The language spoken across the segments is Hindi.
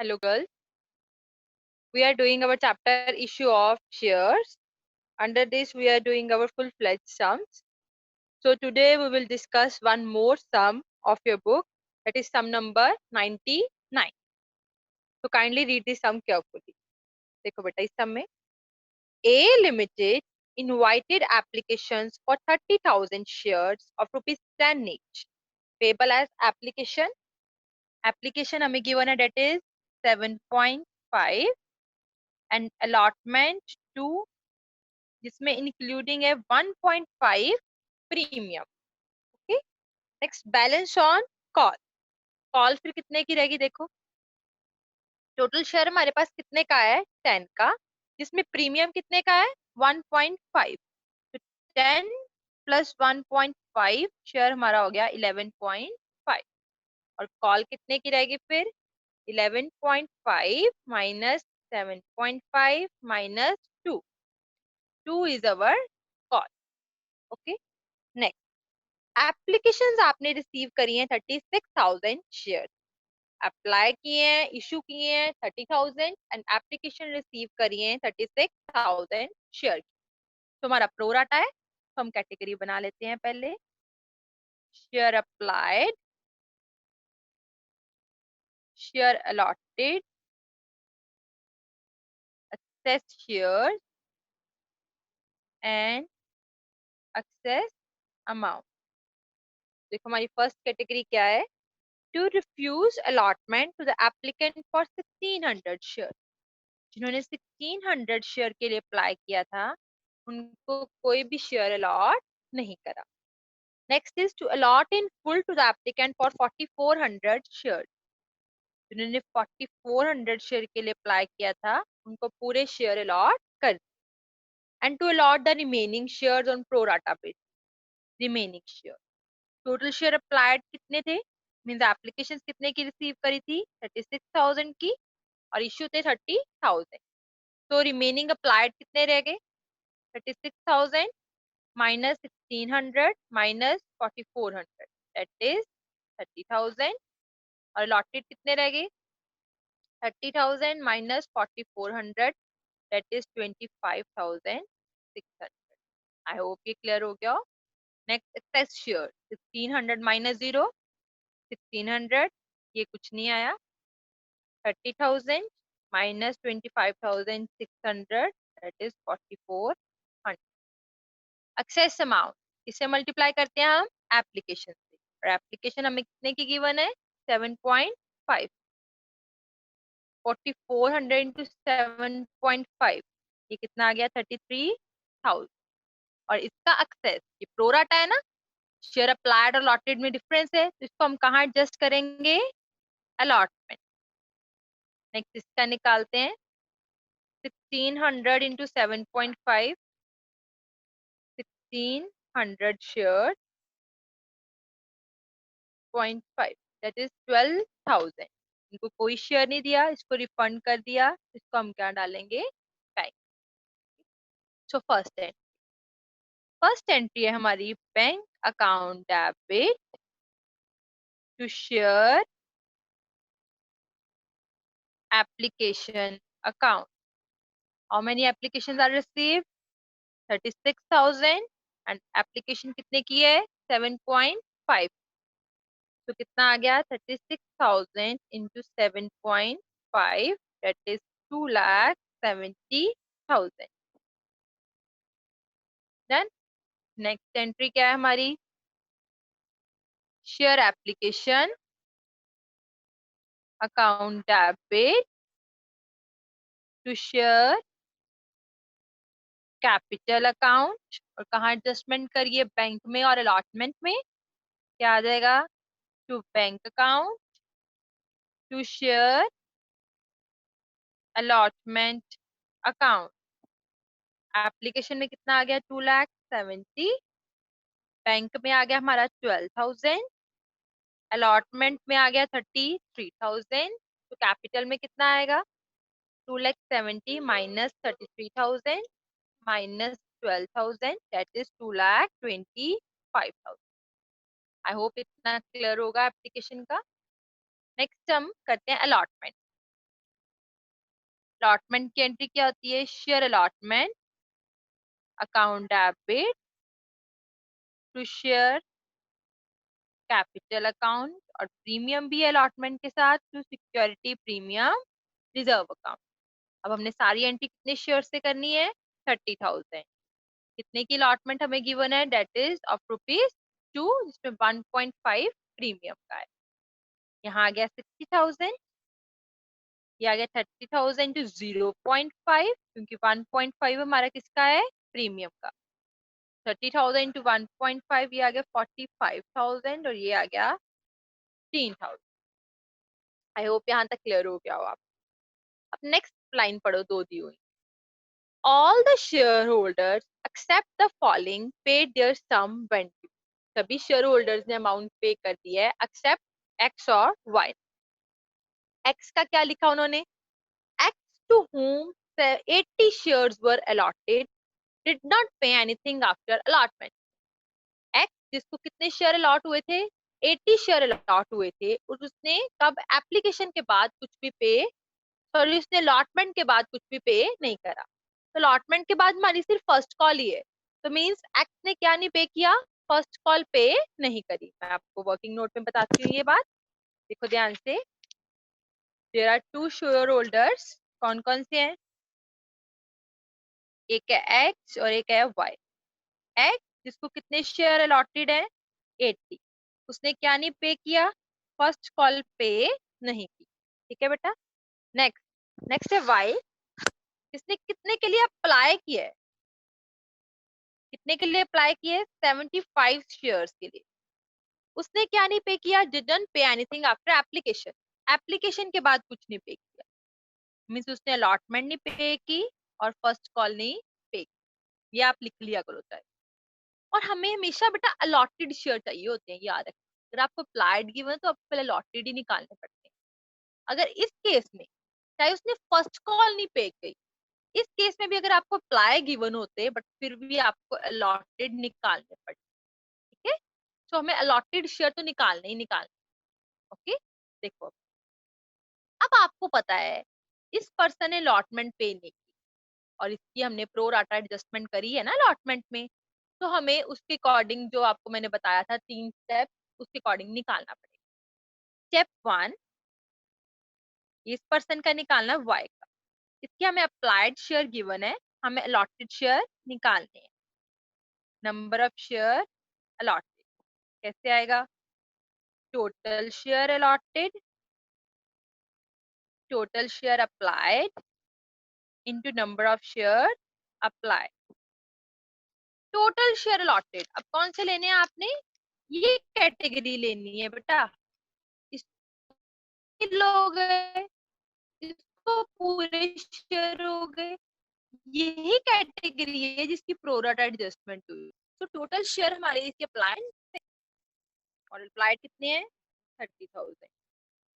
Hello girls, we are doing our chapter issue of shares. Under this we are doing our full-fledged sums. So today we will discuss one more sum of your book, that is sum number 99. So kindly read this sum carefully. देखो बेटा इस sum में A Limited invited applications for 30,000 shares of rupees 10 each, payable as application. Application हमें given है that is 7.5 and allotment to जिसमें इंक्लूडिंग है 1.5 premium. Okay, next balance on call. Call फिर कितने की रहेगी? देखो टोटल शेयर हमारे पास कितने का है? 10 का, जिसमें प्रीमियम कितने का है? 1.5. तो 10 प्लस 1.5 शेयर हमारा हो गया 11.5. और कॉल कितने की रहेगी फिर? 11.5 minus 7.5 minus 2. 2 is our call. Okay, next applications आपने रिसीव करी हैं 36,000 शेयर. अप्लाई किए हैं, इशू किए हैं 30,000 एंड एप्लीकेशन रिसीव करी हैं 36,000 शेयर. तो हमारा प्रोराटा है, तो हम कैटेगरी बना लेते हैं. पहले share applied, share allotted, excess share and excess amount. देखो हमारी फर्स्ट कैटेगरी क्या है? To refuse allotment to the applicant for 1600 share. जिन्होंने 1600 शेयर के लिए अप्लाई किया था उनको कोई भी शेयर अलॉट नहीं करा. Next is to allot in full to the applicant for 4400 share. जिन्होंने 4400 शेयर के लिए अप्लाई किया था उनको पूरे शेयर अलॉट कर. And to allot the remaining shares on pro rata base. Remaining share, total share applied कितने थे? मींस एप्लीकेशन कितने की रिसीव करी थी? 36,000 की, और इश्यू थे 30,000. तो रिमेनिंग अप्लाइड कितने रह गए? 36,000 minus 1600 minus 4400, that is 30,000. और allotted कितने रह गए? 30,000 minus 4400, that is 25,600. I hope ये clear हो गया. नेक्स्ट एक्सेस शेयर, 1600 minus 0, 1600, ये कुछ नहीं आया. 30,000 minus 25,600, that is 4,400. Excess amount किससे मल्टीप्लाई करते हैं हम? एप्लीकेशन से. और एप्लीकेशन हमें कितने की गिवन है? 7.5. 4,400 इंटू 7.5, ये कितना आ गया? 33,000. और इसका एक्सेस, ये प्रोराटा है ना, शेयर अप्लाइड और अलॉटेड में डिफरेंस है, तो इसको हम कहाँ एडजस्ट करेंगे? अलॉटमेंट. नेक्स्ट इसका निकालते हैं. 1600 इंटू 7.5, 1600 शेयर 0.5, दैट इज 12,000. इनको कोई शेयर नहीं दिया, इसको रिफंड कर दिया, इसको हम क्या डालेंगे? बैंक. सो फर्स्ट एंट्री है हमारी bank account debit to share application account. How many applications are received? 36,000 and application कितने की है? 7.5. तो कितना आ गया? 36,000 into 7.5, that is 2,70,000. Done. Next entry क्या है हमारी? Share application account debit to share capital account. और कहाँ एडजस्टमेंट करिए? बैंक में और अलॉटमेंट में. क्या आ जाएगा? To bank account to share allotment account. Application में कितना आ गया? 2,70,000. बैंक में आ गया हमारा 12,000. अलॉटमेंट में आ गया 33,000. तो कैपिटल में कितना आएगा? 2,70,000 minus 33,000 minus 12,000, that is 2,25,000. I hope इतना क्लियर होगा एप्लीकेशन का. नेक्स्ट हम करते हैं अलॉटमेंट. अलॉटमेंट की एंट्री क्या होती है? Share allotment account debit to share capital account, और प्रीमियम भी है अलॉटमेंट के साथ, to security premium reserve account. अब हमने सारी एंट्री कितने शेयर से करनी है? 30,000। कितने की अलॉटमेंट हमें गिवन है? दैट इज ऑफ ₹2, जिसमें 1.5 प्रीमियम का है। यहाँ आ गया 60,000, ये आ गया 30,000 टू 0.5, क्योंकि 1.5 हमारा किसका है? प्रीमियम का। 30,000 टू 1.5, ये आ गया 45,000, और ये आ गया 3,000। आई होप यहाँ तक क्लियर हो गया हो आप। अब नेक्स्ट लाइन पढ़ो, दो दी हुई। All the shareholders except the following paid their sum when due. सभी शेयर होल्डर्स ने अमाउंट पे कर दिया है एक्सेप्ट एक्स और वाई। एक्स का क्या लिखा उन्होंने? X to whom 80 shares were allotted did not pay anything after allotment. X जिसको कितने शेयर अलॉट हुए थे? 80 शेयर अलॉट हुए थे, और उसने कब? एप्लीकेशन के बाद कुछ भी पे, सॉरी उसने अलॉटमेंट के बाद कुछ भी पे नहीं करा। तो अलॉटमेंट के बाद हमारी सिर्फ फर्स्ट कॉल ही है, तो मींस एक्स ने क्या नहीं पे किया? फर्स्ट कॉल पे नहीं करी। मैं आपको वर्किंग नोट में बताती हूँ ये बात, देखो ध्यान से। There are two share holders, कौन कौन से हैं? एक है एक्स और एक है वाई। एक्स जिसको कितने शेयर अलॉटेड है? 80। उसने क्या नहीं पे किया? फर्स्ट कॉल पे नहीं की। ठीक है बेटा। नेक्स्ट, नेक्स्ट है वाई, इसने कितने के लिए अप्लाई किया है? कितने के लिए अप्लाई किए? 75 शेयर्स के लिए। उसने क्या नहीं पे किया? Didn't pay anything after application. Application के बाद कुछ नहीं पे किया, मीन्स उसने अलॉटमेंट नहीं पे की और फर्स्ट कॉल नहीं पे की। ये आप लिख लिया करो चाहे। और हमें हमेशा बेटा अलॉटेड शेयर चाहिए होते हैं, याद रखें। अगर आपको अप्लाइड गिवन तो आपको पहले अलॉटेड ही निकालने पड़ते हैं। अगर इस केस में चाहे उसने फर्स्ट कॉल नहीं पे की, इस केस में भी अगर आपको अप्लाई गिवन होते बट फिर भी आपको अलॉटेड निकालने पड़ते। ठीक है, तो हमें अलॉटेड शेयर तो निकालने ही निकालने। ओके, देखो अब आपको पता है इस पर्सन ने अलॉटमेंट पे नहीं की, और इसकी हमने प्रो राटा एडजस्टमेंट करी है ना अलॉटमेंट में, तो हमें उसके अकॉर्डिंग जो आपको मैंने बताया था 3 स्टेप, उसके अकॉर्डिंग निकालना पड़ेगा। स्टेप 1, इस पर्सन का निकालना वाई का। इसकी हमें अप्लाइड शेयर गिवन है, हमें अलॉटेड शेयर निकालने हैं। नंबर ऑफ शेयर अलॉटेड कैसे आएगा? Total share allotted, total share applied into number of shares applied. Total share allotted अब कौन से लेने हैं आपने? ये कैटेगरी लेनी है बेटा। इसको हो गए, इसको पूरे शेयर हो गए, यही कैटेगरी है जिसकी प्रो राटा एडजस्टमेंट हुई। तो टोटल शेयर हमारे इसके अप्लाइड, और अप्लाइड कितने हैं? 30,000।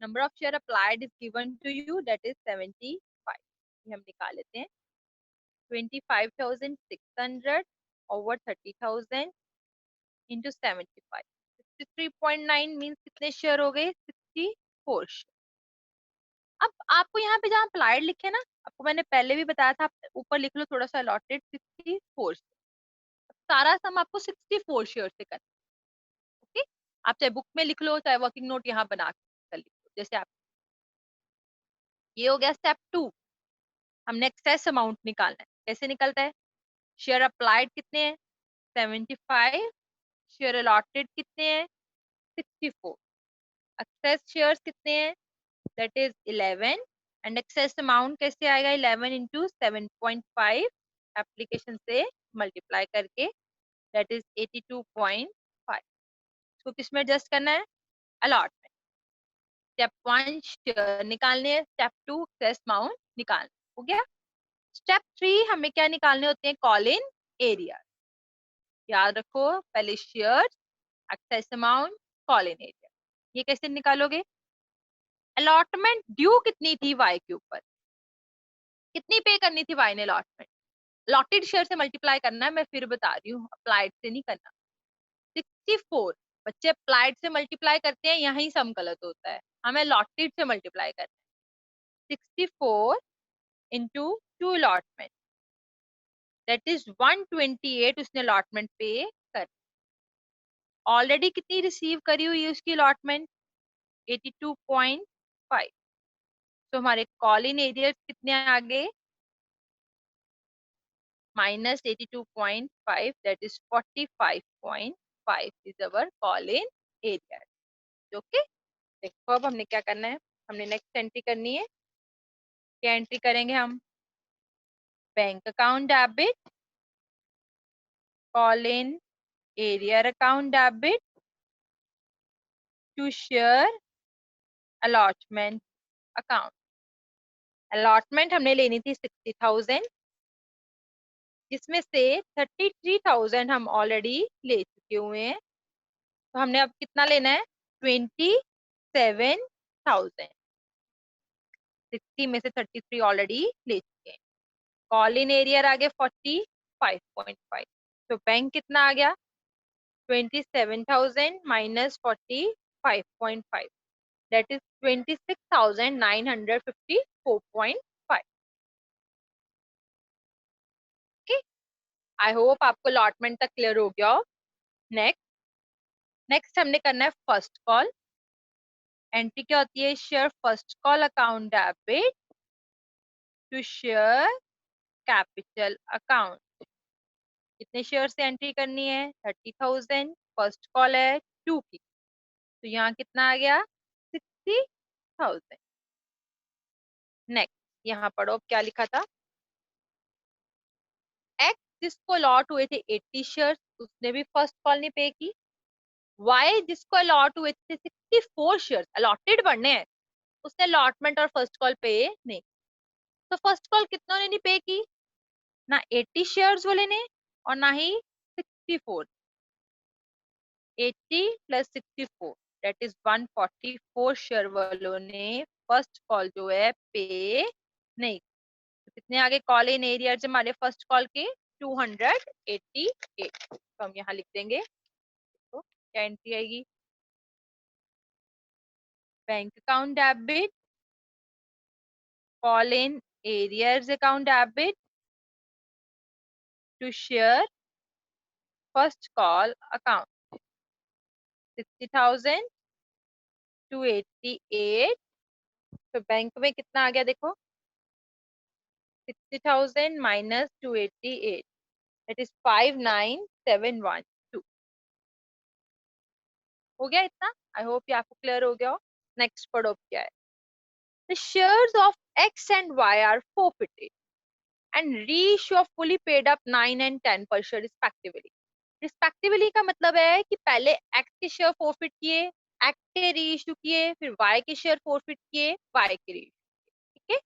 Number of share applied is given to you, that is 75। ये हम निकाल लेते हैं। 25,600 over 30,000 into 75, 63.9 मीन्स कितने शेयर हो गए? 64 शेयर। अब आपको यहाँ पे जहाँ अप्लाइड लिखे ना, आपको मैंने पहले भी बताया था, आप ऊपर लिख लो थोड़ा सा अलॉटेड 64 शेयर। सारा सम आपको 64 शेयर से करना। ओके, आप चाहे बुक में लिख लो चाहे वर्किंग नोट यहाँ बना कर लिख लो, जैसे आप। ये हो गया स्टेप 2। हमने एक्सेस अमाउंट निकालना है। कैसे निकलता है? शेयर अप्लाइड कितने हैं? 75। शेयर अलॉटेड कितने हैं? 64। एक्सेस शेयर्स कितने हैं? That is 11। And excess amount कैसे आएगा? 11 इंटू 7.5 एप्लीकेशन से मल्टीप्लाई करके, दैट इज 82.5। इसको किस में एडजस्ट करना है? अलॉटमेंट। स्टेप 1 शेयर निकालने हैं, स्टेप 2 एक्सेस अमाउंट निकालना। हो गया। स्टेप 3 हमें क्या निकालने होते हैं? Call in area. याद रखो, पहले share, excess amount, call in area. ये कैसे निकालोगे? अलॉटमेंट ड्यू कितनी थी वाई के ऊपर? कितनी पे करनी थी वाई ने अलॉटमेंट? अलॉटेड शेयर से मल्टीप्लाई करना है, मैं फिर बता रही हूँ, अप्लाइड से नहीं करना। 64। बच्चे अप्लाइड से मल्टीप्लाई करते हैं, यहीं सम गलत होता है, हमें अलॉटेड से मल्टीप्लाई करना है। 64 into 2 allotment, that is 128 उसने allotment पे कर। ऑलरेडी कितनी रिसीव करी हुई है उसकी allotment? 82.5। तो हमारे कॉल इन एरिया कितने आ गए? minus 82.5, that is 45.5 is our call in area। Okay, देखो अब हमने क्या करना है, हमने नेक्स्ट एंट्री करनी है। क्या एंट्री करेंगे हम? Bank account debit, call in arrears account debit to share allotment account. Allotment हमने लेनी थी 60,000, जिसमें से 33,000 हम ऑलरेडी ले चुके हुए हैं। तो हमने अब कितना लेना है? 27,000। 60 में से 33 ऑलरेडी ले चुके हैं। कॉल इन एरियर आ गया 45.5। तो बैंक कितना आ गया? 27,000 minus 45.5, that is 26,954.5। Okay, I hope आपको अलॉटमेंट तक क्लियर हो गया हो। नेक्स्ट नेक्स्ट हमने करना है फर्स्ट कॉल। एंट्री क्या होती है? Share first call account debit to share capital account. कितने शेयर से एंट्री करनी है? 30,000। फर्स्ट कॉल है 2 की, तो यहाँ कितना आ गया? 60,000। नेक्स्ट यहाँ पढ़ो अब क्या लिखा था। एक्स जिसको अलॉट हुए थे 80 शेयर, उसने भी फर्स्ट कॉल नहीं पे की। वाई जिसको अलॉट हुए थे 64 शेयर, अलॉटेड बढ़ने हैं, उसने अलॉटमेंट और फर्स्ट कॉल पे नहीं। तो फर्स्ट कॉल कितनों ने नहीं पे की? ना 80 शेयर्स वाले ने और ना ही 64। 80 प्लस 64, दैट इज 144 शेयर वालों ने फर्स्ट कॉल जो है पे नहीं। तो कितने आगे कॉल इन एरिया हमारे फर्स्ट कॉल के? 288। तो हम यहाँ लिख देंगे। तो क्या एंट्री आएगी? Bank account debit, call in arrears account debit to share first call account. 60,000 to 88। तो बैंक में कितना आ गया देखो? 60,000 माइनस 288, दैट इज 59,712। हो गया इतना? आई होप ये आपको क्लियर हो गया हो। नेक्स्ट पढ़ो क्या है। The shares of X and Y are forfeited and reissue of fully paid up 9 and 10 per share respectively। Respectively का मतलब है कि पहले एक्स के शेयर फोरफिट किए, एक्स के रीइश्यू किए, फिर वाई के शेयर फोरफिट किए, वाई के रीइश्यू। ठीक है,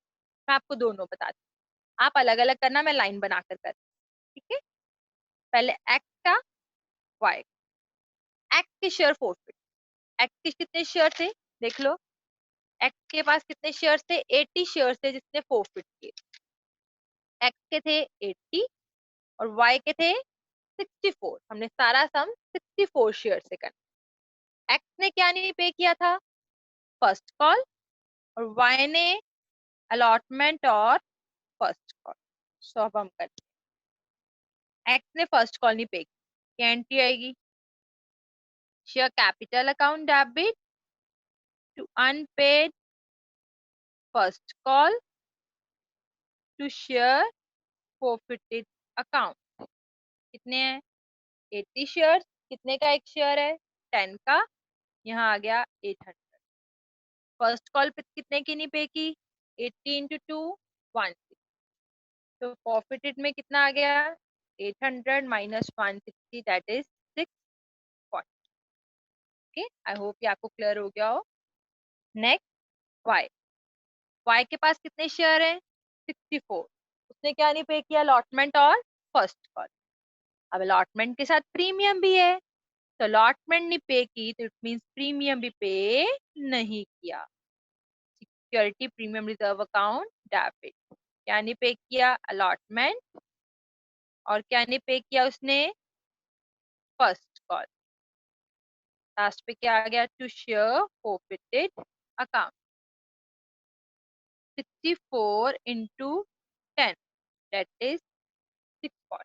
मैं आपको दोनों बताती हूँ, आप अलग अलग करना, मैं लाइन बनाकर कर। ठीक है, पहले एक्स का, वाई। एक्स के शेयर फोरफिट। एक्स के कितने शेयर थे देख लो। एक्स के पास कितने शेयर थे? 80 शेयर थे जिसने फोरफिट किए। एक्स के थे 80 और वाई के थे 64। हमने सारा सम 64 शेयर से करना। एक्स ने क्या नहीं पे किया था? First call. और वाई ने अलॉटमेंट और फर्स्ट कॉल। सो अब हम करते हैं। एक्स ने फर्स्ट कॉल नहीं पे की, क्या एंट्री आएगी? Share capital account debit to unpaid first call to share forfeited account. कितने हैं? 80 शेयर। कितने का एक शेयर है? 10 का। यहाँ आ गया 800। फर्स्ट कॉल पे कितने की नहीं पे की? 80 इंटू 2 160। तो प्रॉफिटेड में कितना आ गया? 800 minus 160, that is 640। Okay, I hope ये आपको क्लियर हो गया हो। Next Y. वाई के पास कितने शेयर हैं? 64। उसने क्या नहीं पे किया? अलॉटमेंट और फर्स्ट कॉल। अब अलॉटमेंट के साथ प्रीमियम भी है, तो अलॉटमेंट नहीं पे की तो इट मींस प्रीमियम भी पे नहीं किया। Security premium reserve account debit. क्या नहीं पे किया? अलॉटमेंट। और क्या नहीं पे किया उसने? First call. लास्ट पे क्या आ गया? To share forfeited account. 64 into 10 that is 640.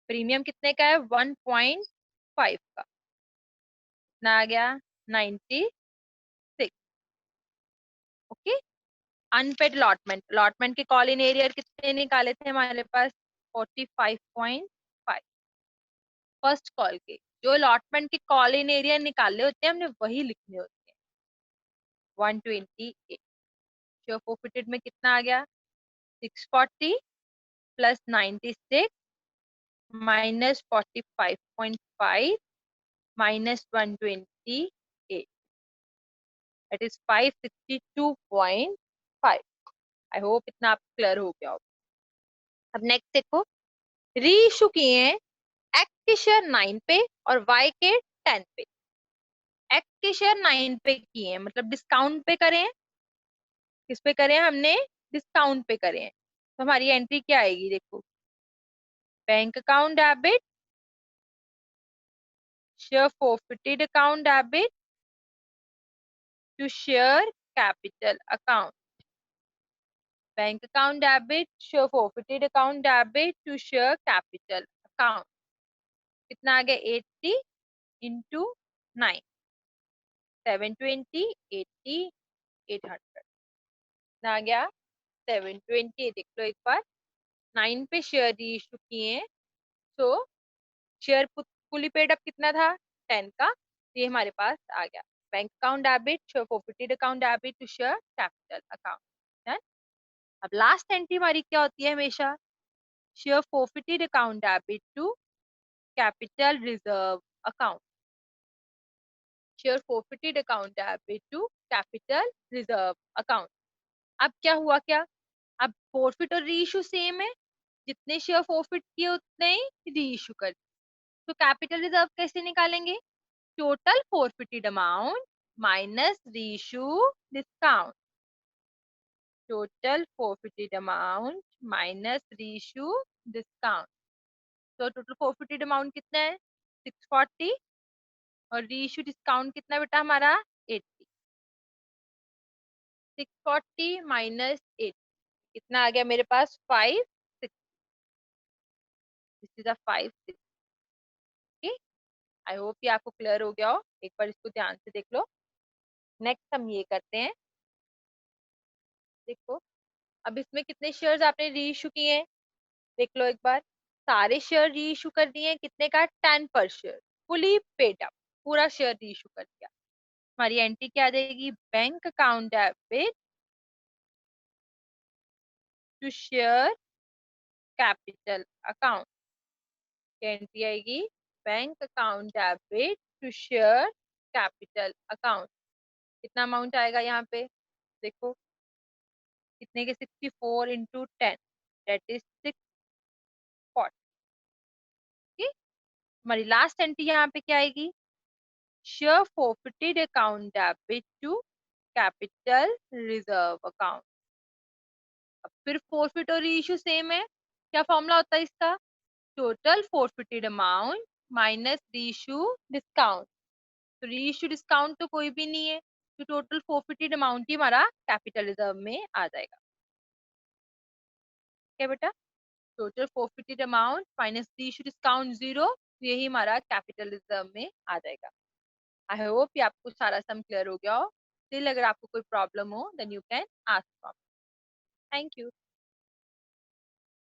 Premium कितने का है? 1.5 का। कितना आ गया? 96। ओके। अनपेड लॉटमेंट, लॉटमेंट के कॉल इन एरियर कितने निकाले थे हमारे पास? 45.5। फर्स्ट कॉल के जो अलॉटमेंट के कॉल इन एरिया निकाले होते हैं हमने वही लिखने होते हैं। 128। श्योर फोरफिटेड में कितना आ गया? 640 plus 96 minus 45.5 minus 128 that is 562.5। I hope इतना आपको क्लियर हो गया होगा। अब नेक्स्ट देखो, री इशू किए हैं एक्ट के शेयर 9 पे और वाई के 10 पे। एक्ट के शेयर 9 पे किए हैं मतलब डिस्काउंट पे करें। किस पे करें? हमने डिस्काउंट पे करें। तो हमारी एंट्री क्या आएगी? देखो, bank account debit, share forfeited account debit to share capital account. Bank account debit, share forfeited account debit to share capital account. कितना आ गया? 80 इंटू 9, 720, 80, 800। कितना आ गया? 720। देख लो एक बार, 9 पे शेयर री इशू किए हैं। So share fully paid up कितना था? 10 का। ये हमारे पास आ गया। Bank account debit, share forfeited account debit to share capital account. अब लास्ट एंट्री हमारी क्या होती है? हमेशा share forfeited account debit to capital reserve account. Share forfeited account debit to capital reserve account. अब क्या हुआ? क्या अब फॉरफिट और री इशू सेम है। जितने शेयर फॉरफिट किए उतने ही री इशू कर। तो कैपिटल रिजर्व कैसे निकालेंगे? Total forfeited amount minus reissue discount. Total forfeited amount minus reissue discount. तो टोटल फॉरफिटेड अमाउंट कितना है? 640 और रीइश्यू डिस्काउंट कितना बेटा हमारा? 80। 640 माइनस 80 कितना आ गया मेरे पास? 560। This is a 560। I hope ये आपको क्लियर हो गया हो। एक बार इसको ध्यान से देख लो। नेक्स्ट हम ये करते हैं। देखो, अब इसमें कितने शेयर्स आपने री इशू किए हैं? देख लो एक बार। सारे शेयर री इशू कर दिए हैं। कितने का? 10 पर शेयर, फुली पेड अप, पूरा शेयर री इशू कर दिया। हमारी एंट्री क्या आ जाएगी? Bank account debit to share capital account. Entry आएगी bank account debit to share capital account. कितना अमाउंट आएगा यहाँ पे? देखो कितने के? 64 इंटू 10 दैट इज 640। हमारी लास्ट एंट्री यहाँ पे क्या आएगी? Share forfeited account debit to capital reserve account. अब फिर फॉरफिट और रीइश्यू सेम है। क्या फॉर्मूला होता है इसका? Total forfeited amount minus reissue discount. तो रीइश्यू डिस्काउंट तो कोई भी नहीं है, तो टोटल फॉरफिटेड अमाउंट ही हमारा कैपिटल रिजर्व में आ जाएगा। क्या बेटा? Total forfeited amount minus reissue discount 0, यही हमारा कैपिटल रिजर्व में आ जाएगा। आई होप ये आपको सारा सम क्लियर हो गया हो। स्टिल अगर आपको कोई प्रॉब्लम हो then you can ask. Thank you.